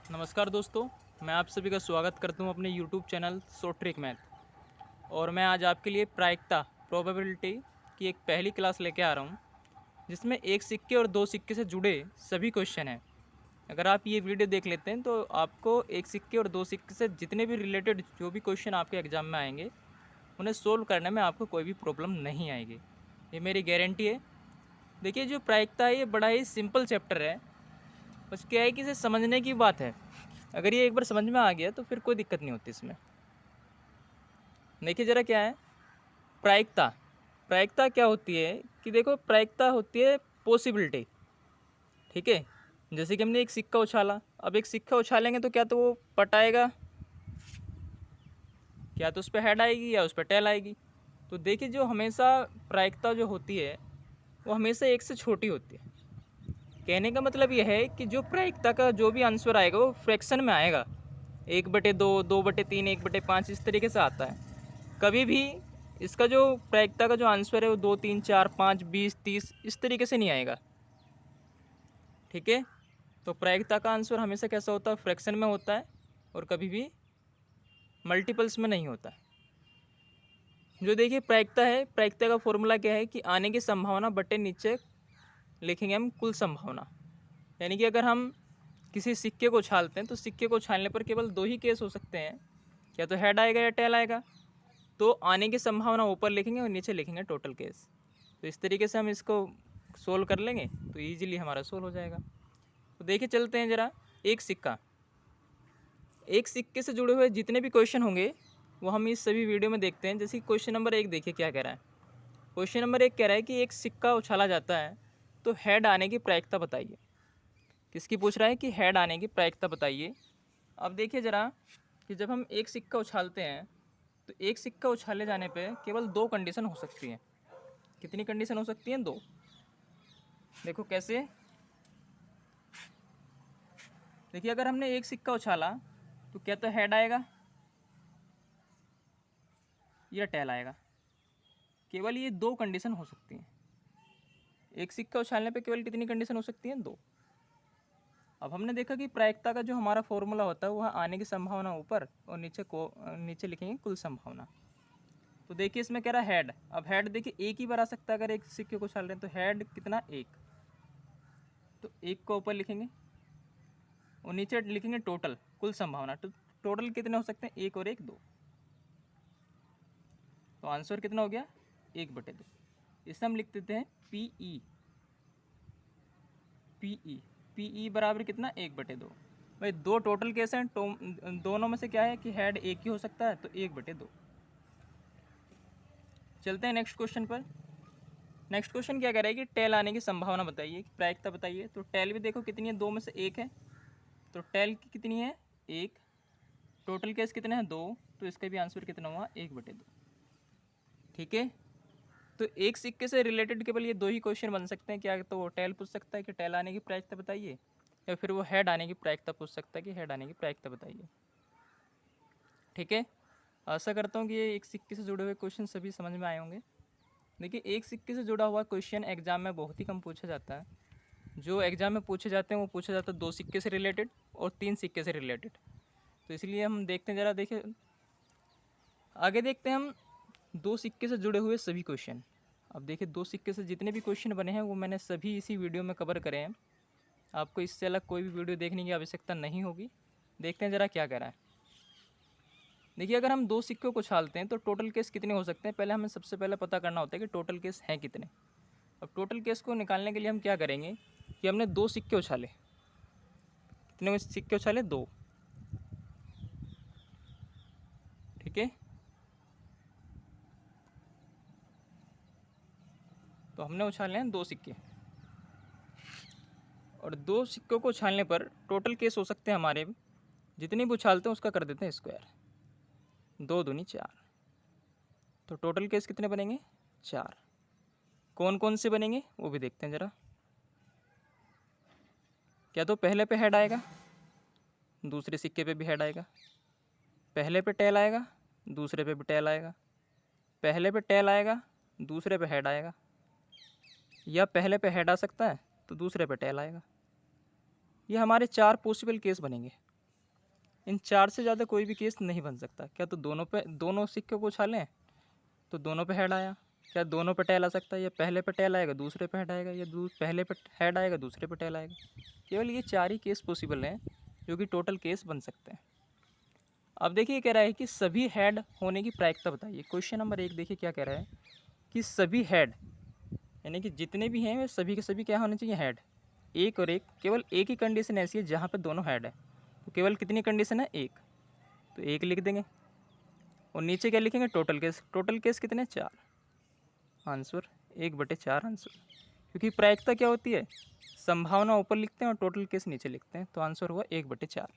नमस्कार दोस्तों, मैं आप सभी का स्वागत करता हूं अपने YouTube channel short trick math. और मैं आज आपके लिए प्रायिकता प्रोबेबिलिटी की एक पहली क्लास लेके आ रहा हूं, जिसमें एक सिक्के और दो सिक्के से जुड़े सभी क्वेश्चन हैं। अगर आप ये वीडियो देख लेते हैं तो आपको एक सिक्के और दो सिक्के से जितने भी रिलेटेड जो भी क्वेश्चन आपके एग्जाम में आएंगे उन्हें सोल्व करने में आपको कोई भी प्रॉब्लम नहीं आएगी, ये मेरी गारंटी है। देखिए, जो प्रायिकता है ये बड़ा ही सिंपल चैप्टर है। बस क्या है कि इसे समझने की बात है। अगर ये एक बार समझ में आ गया तो फिर कोई दिक्कत नहीं होती इसमें। देखिए ज़रा क्या है प्रायिकता। प्रायिकता क्या होती है कि देखो, प्रायिकता होती है पॉसिबिलिटी। ठीक है, जैसे कि हमने एक सिक्का उछाला, अब एक सिक्का उछालेंगे तो क्या तो वो पटाएगा, क्या तो उस पर हेड आएगी या उस पर टेल आएगी। तो देखिए, जो हमेशा प्रायिकता जो होती है वो हमेशा एक से छोटी होती है। कहने का मतलब यह है कि जो प्रायिकता का जो भी आंसर आएगा वो फ्रैक्शन में आएगा। 1/2, 2/3, 1/5 इस तरीके से आता है। कभी भी इसका जो प्रायिकता का जो आंसर है वो 2, 3, 4, 5, 20, 30 इस तरीके से नहीं आएगा। ठीक है, तो प्रायिकता का आंसर हमेशा कैसा होता है, फ्रैक्शन में होता है और कभी भी मल्टीपल्स में नहीं होता। जो देखिए प्रायिकता है, प्रायिकता का फॉर्मूला क्या है कि आने की संभावना बटे नीचे लिखेंगे हम कुल संभावना। यानी कि अगर हम किसी सिक्के को उछालते हैं तो सिक्के को उछालने पर केवल दो ही केस हो सकते हैं, या तो हेड आएगा या टेल आएगा। तो आने की संभावना ऊपर लिखेंगे और नीचे लिखेंगे टोटल केस। तो इस तरीके से हम इसको सोल्व कर लेंगे तो ईजिली हमारा सोल्व हो जाएगा। तो देखिए चलते हैं ज़रा। एक सिक्का, एक सिक्के से जुड़े हुए जितने भी क्वेश्चन होंगे वो हम इस सभी वीडियो में देखते हैं। जैसे क्वेश्चन नंबर 1 देखिए क्या कह रहा है। क्वेश्चन नंबर 1 कह रहा है कि एक सिक्का उछाला जाता है तो हेड आने की प्रायिकता बताइए। किसकी पूछ रहा है कि हेड आने की प्रायिकता बताइए। अब देखिए ज़रा कि जब हम एक सिक्का उछालते हैं तो एक सिक्का उछाले जाने पे केवल दो कंडीशन हो सकती हैं। कितनी कंडीशन हो सकती हैं? दो। देखो कैसे। देखिए, अगर हमने एक सिक्का उछाला तो क्या तो हेड आएगा या टेल आएगा। केवल ये दो कंडीशन हो सकती हैं। एक सिक्का उछालने पे केवल कितनी कंडीशन हो सकती हैं? दो। अब हमने देखा कि प्रायिकता का जो हमारा फॉर्मूला होता है वह आने की संभावना ऊपर और नीचे लिखेंगे कुल संभावना। तो देखिए इसमें कह रहा है हेड। अब हेड देखिए एक ही बार आ सकता है। अगर एक सिक्के को उछाल रहे हैं तो हेड कितना? एक। तो एक को ऊपर लिखेंगे और नीचे लिखेंगे टोटल कुल संभावना। तो टोटल कितने हो सकते हैं? एक और एक, दो। तो आंसर कितना हो गया? 1/2। इसे हम लिख देते हैं PE। PE बराबर कितना? 1/2। भाई दो टोटल केस हैं, दोनों में से क्या है कि हेड एक ही हो सकता है, तो 1/2। चलते हैं नेक्स्ट क्वेश्चन पर। नेक्स्ट क्वेश्चन क्या कह रहा है कि टेल आने की संभावना बताइए, प्रायिकता बताइए। तो टेल भी देखो कितनी है, दो में से एक है। तो टेल की कितनी है? एक। टोटल केस कितने हैं? दो। तो इसका भी आंसर कितना हुआ? 1/2। ठीक है, तो एक सिक्के से रिलेटेड केवल ये दो ही क्वेश्चन बन सकते हैं। क्या तो वो टेल पूछ सकता है कि टेल आने की प्रायिकता बताइए, या फिर वो हेड आने की प्रायिकता पूछ सकता है कि हेड आने की प्रायिकता बताइए। ठीक है, आशा करता हूँ कि ये एक सिक्के से जुड़े हुए क्वेश्चन सभी समझ में आए होंगे। देखिए, एक सिक्के से जुड़ा हुआ क्वेश्चन एग्जाम में बहुत ही कम पूछा जाता है। जो एग्जाम में पूछे जाते हैं वो पूछा जाता है दो सिक्के से रिलेटेड और तीन सिक्के से रिलेटेड। तो इसलिए हम देखते हैं ज़रा। देखिए आगे देखते हैं हम दो सिक्के से जुड़े हुए सभी क्वेश्चन। अब देखिए, दो सिक्के से जितने भी क्वेश्चन बने हैं वो मैंने सभी इसी वीडियो में कवर करे हैं। आपको इससे अलग कोई भी वीडियो देखने की आवश्यकता नहीं होगी। देखते हैं ज़रा क्या कह रहा है। देखिए, अगर हम दो सिक्कों को उछालते हैं तो टोटल केस कितने हो सकते हैं, पहले हमें सबसे पहले पता करना होता है कि टोटल केस हैं कितने। अब टोटल केस को निकालने के लिए हम क्या करेंगे कि हमने दो सिक्के उछाले। कितने सिक्के उछाले? दो। ठीक है, तो हमने उछाले हैं दो सिक्के, और दो सिक्कों को उछालने पर टोटल केस हो सकते हैं हमारे, जितने भी उछालते हैं उसका कर देते हैं स्क्वायर। 2 दूनी 4। तो टोटल केस कितने बनेंगे? 4। कौन कौन से बनेंगे वो भी देखते हैं ज़रा। क्या तो पहले पे हेड आएगा, दूसरे सिक्के पे भी हेड आएगा। पहले पे टेल आएगा, दूसरे पे भी टेल आएगा। पहले पे टेल आएगा, दूसरे पे हेड आएगा। या पहले पे हेड आ सकता है तो दूसरे पे टेल आएगा। ये हमारे 4 पॉसिबल केस बनेंगे। इन चार से ज़्यादा कोई भी केस नहीं बन सकता। क्या तो दोनों सिक्के को उछालें तो दोनों पे हेड आया, क्या दोनों पे टेल आ सकता है? या पहले पे टेल आएगा दूसरे पे हेड आएगा, या पहले पे हेड आएगा दूसरे पे टेल आएगा। केवल ये चार ही केस पॉसिबल हैं जो कि टोटल केस बन सकते हैं। अब देखिए कह रहा है कि सभी हेड होने की प्रायिकता बताइए। क्वेश्चन नंबर 1 देखिए क्या कह रहा है कि सभी हेड यानी कि जितने भी हैं वे सभी के सभी क्या होने चाहिए? हेड। एक और एक, केवल एक ही कंडीशन ऐसी है जहाँ पे दोनों हेड है। तो केवल कितनी कंडीशन है? एक। तो एक लिख देंगे और नीचे क्या लिखेंगे? Total case. टोटल केस कितने? 4। Answer 1/4 answer. क्योंकि प्रायिकता क्या होती है? संभावना ऊपर लिखते हैं और टोटल केस नीचे लिखते हैं। तो आंसर हुआ 1/4।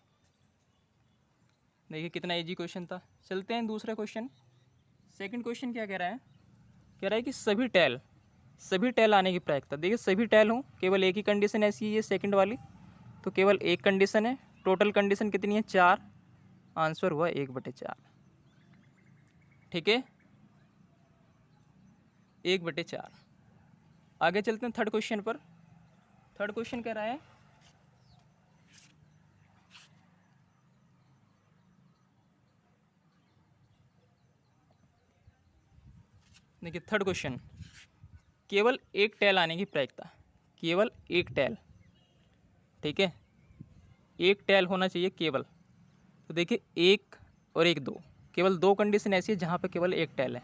देखिए कितना इजी क्वेश्चन था। चलते हैं दूसरा क्वेश्चन। सेकंड क्वेश्चन क्या कह रहा है? कह रहा है कि सभी टेल आने की प्रायिकता। देखिए सभी टेल हों, केवल एक ही कंडीशन ऐसी है, ये सेकंड वाली, तो केवल एक कंडीशन है। टोटल कंडीशन कितनी है? 4। आंसर हुआ 1/4। ठीक है, 1/4। आगे चलते हैं थर्ड क्वेश्चन पर। थर्ड क्वेश्चन कह रहा है देखिए थर्ड क्वेश्चन, केवल एक टेल आने की प्रायिकता। केवल एक टेल, ठीक है, एक टेल होना चाहिए केवल। तो देखिए एक और एक, दो, केवल दो कंडीशन ऐसी है जहाँ पे केवल एक टेल है।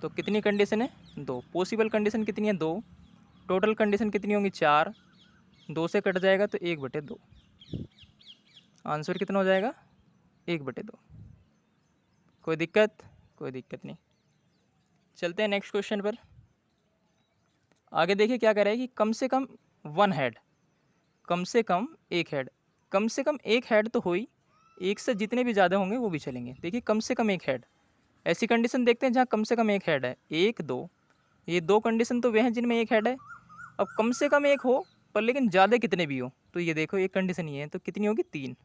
तो कितनी कंडीशन है? दो। पॉसिबल कंडीशन कितनी है? दो। टोटल कंडीशन कितनी होंगी? 4। दो से कट जाएगा तो 1/2। आंसर कितना हो जाएगा? 1/2। कोई दिक्कत? कोई दिक्कत नहीं। चलते हैं नेक्स्ट क्वेश्चन पर। आगे देखिए क्या कह रहा है कि कम से कम वन हेड, कम से कम एक हेड। कम से कम एक हेड तो हो ही, एक से जितने भी ज़्यादा होंगे वो भी चलेंगे। देखिए कम से कम एक हेड, ऐसी कंडीशन देखते हैं जहाँ कम से कम एक हेड है। एक, दो, ये दो कंडीशन तो वे हैं जिनमें एक हेड है। अब कम से कम एक हो पर लेकिन ज़्यादा कितने भी हो, तो ये देखो एक कंडीशन ये है, तो कितनी होगी? 3।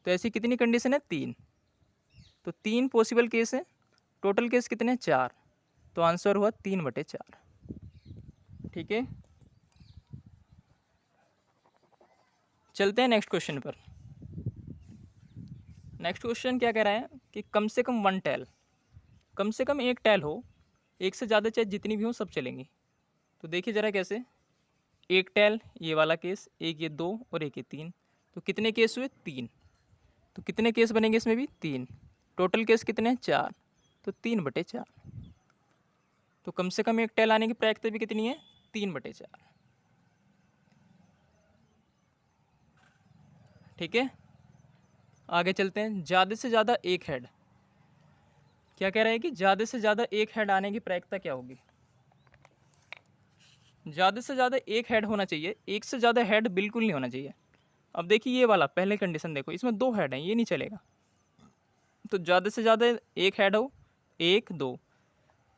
तो ऐसी कितनी कंडीशन है? 3। तो 3 पॉसिबल केस है। टोटल केस कितने हैं? 4। तो आंसर हुआ 3/4। ठीक है, चलते हैं नेक्स्ट क्वेश्चन पर। नेक्स्ट क्वेश्चन क्या कह रहा है कि कम से कम वन टेल, कम से कम एक टेल हो, एक से ज़्यादा चाहे जितनी भी हो सब चलेंगी। तो देखिए ज़रा कैसे। एक टेल ये वाला केस, एक ये 2 और एक ये 3, तो कितने केस हुए? 3। तो कितने केस बनेंगे इसमें भी? 3। टोटल केस कितने हैं? 4। तो 3/4। तो कम से कम एक टेल आने की प्रायिकता भी कितनी है? 3/4। ठीक है, आगे चलते हैं। ज़्यादा से ज़्यादा एक हेड, क्या कह रहा है कि ज़्यादा से ज़्यादा एक हेड आने की प्रायिकता क्या होगी? ज़्यादा से ज़्यादा एक हेड होना चाहिए, एक से ज़्यादा हेड बिल्कुल नहीं होना चाहिए। अब देखिए ये वाला पहले कंडीशन देखो, इसमें 2 हेड हैं, ये नहीं चलेगा। तो ज़्यादा से ज़्यादा एक हेड हो, 1, 2।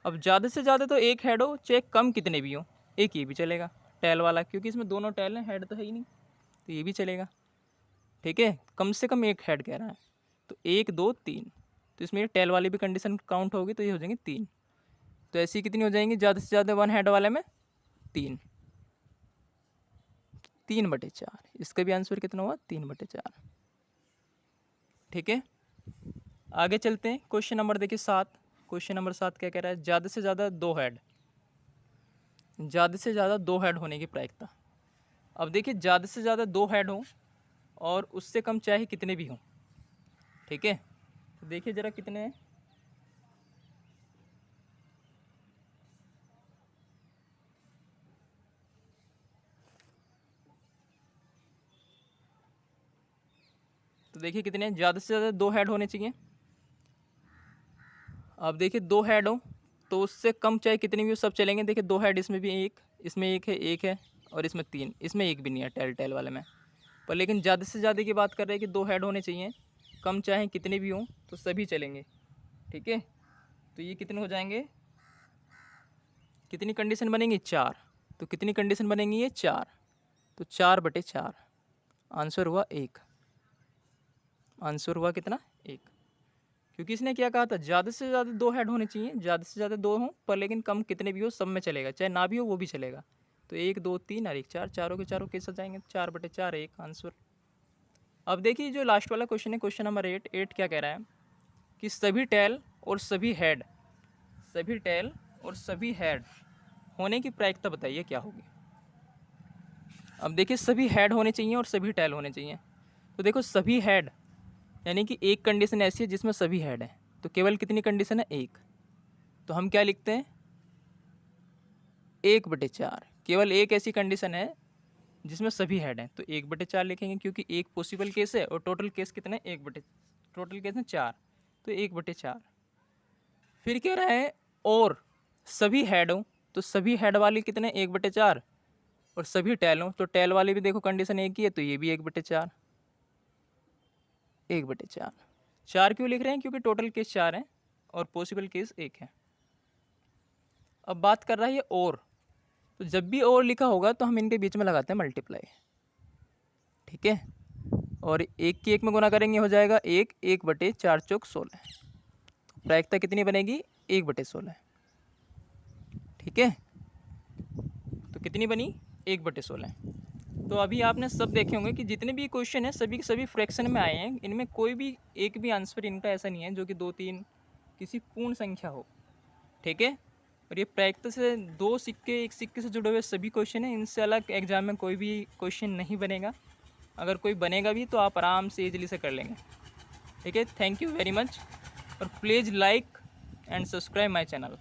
अब ज़्यादा से ज़्यादा तो एक हेड हो, चाहे कम कितने भी हो, एक ये भी चलेगा टैल वाला, क्योंकि इसमें दोनों टैल हैं, हेड तो है ही नहीं, तो ये भी चलेगा। ठीक है, कम से कम एक हेड कह रहा है, तो 1, 2, 3। तो इसमें ये टैल वाली भी कंडीशन काउंट होगी, तो ये हो जाएंगे 3। तो ऐसी कितनी हो जाएंगी ज़्यादा से ज़्यादा वन हेड वाले में? 3। 3/4। इसका भी आंसर कितना हुआ? 3/4। ठीक है, आगे चलते हैं। क्वेश्चन नंबर देखिए 7। क्वेश्चन नंबर 7 क्या कह रहा है? ज़्यादा से ज़्यादा 2 हेड, ज़्यादा से ज़्यादा 2 हेड होने की प्रायिकता। अब देखिए ज़्यादा से ज़्यादा 2 हेड हों और उससे कम चाहे कितने भी हों। ठीक है, तो देखिए ज़रा कितने हैं। तो देखिए कितने हैं, ज़्यादा से ज़्यादा 2 हेड होने चाहिए। अब देखिए 2 हेड हो तो उससे कम चाहे कितने भी हो सब चलेंगे। देखिए 2 हेड, इसमें भी एक, इसमें एक है और इसमें 3, इसमें एक भी नहीं है टेल टेल वाले में। पर लेकिन ज़्यादा से ज़्यादा की बात कर रहे हैं कि 2 हेड होने चाहिए, कम चाहे कितने भी हों तो सभी चलेंगे। ठीक है, तो ये कितने हो जाएंगे? कितनी कंडीशन बनेंगी? 4। तो कितनी कंडीशन बनेंगी? ये 4। तो 4/4। आंसर हुआ 1। आंसर हुआ कितना? 1। क्योंकि इसने क्या कहा था? ज़्यादा से ज़्यादा 2 हेड होने चाहिए, ज़्यादा से ज़्यादा 2 हों पर लेकिन कम कितने भी हो सब में चलेगा, चाहे ना भी हो वो भी चलेगा। तो 1, 2, 3 और 1, 4, चारों के चारों केस आ जाएंगे। 4/4 1 आंसर। अब देखिए जो लास्ट वाला क्वेश्चन है, क्वेश्चन नंबर 8 क्या कह रहा है कि सभी टेल और सभी हेड होने की प्रायिकता बताइए क्या होगी। अब देखिए सभी हेड होने चाहिए और सभी टेल होने चाहिए। तो देखो सभी हेड यानी कि एक कंडीशन ऐसी है जिसमें सभी हेड हैं, तो केवल कितनी कंडीशन है, एक। तो हम क्या लिखते हैं, 1/4। केवल एक ऐसी कंडीशन है जिसमें सभी हेड हैं, तो 1/4 लिखेंगे, क्योंकि एक पॉसिबल केस है और टोटल केस कितने, टोटल केस है 4, तो 1/4। फिर कह रहा है और सभी हेड हो, तो सभी हेड वाली कितने, 1/4, और सभी टेल हो, तो टेल वाली भी देखो कंडीशन एक ही है, तो ये भी 1/4। 1/4 4 क्यों लिख रहे हैं, क्योंकि टोटल केस 4 हैं और पॉसिबल केस 1 है। अब बात कर रहा है ये और, तो जब भी और लिखा होगा तो हम इनके बीच में लगाते हैं मल्टीप्लाई, ठीक है, और एक की एक में गुना करेंगे, हो जाएगा 1/4 चौक 16। तो प्रायिकता कितनी बनेगी, 1/16, ठीक है। तो कितनी बनी, 1/16। तो अभी आपने सब देखे होंगे कि जितने भी क्वेश्चन हैं सभी के सभी फ्रैक्शन में आए हैं, इनमें कोई भी एक भी आंसर इनका ऐसा नहीं है जो कि 2-3 किसी पूर्ण संख्या हो, ठीक है। और ये प्रायिकता से एक सिक्के से जुड़े हुए सभी क्वेश्चन हैं, इनसे अलग एग्जाम में कोई भी क्वेश्चन नहीं बनेगा। अगर कोई बनेगा भी तो आप आराम से इजीली से कर लेंगे, ठीक है। थैंक यू वेरी मच, और please like and subscribe my channel.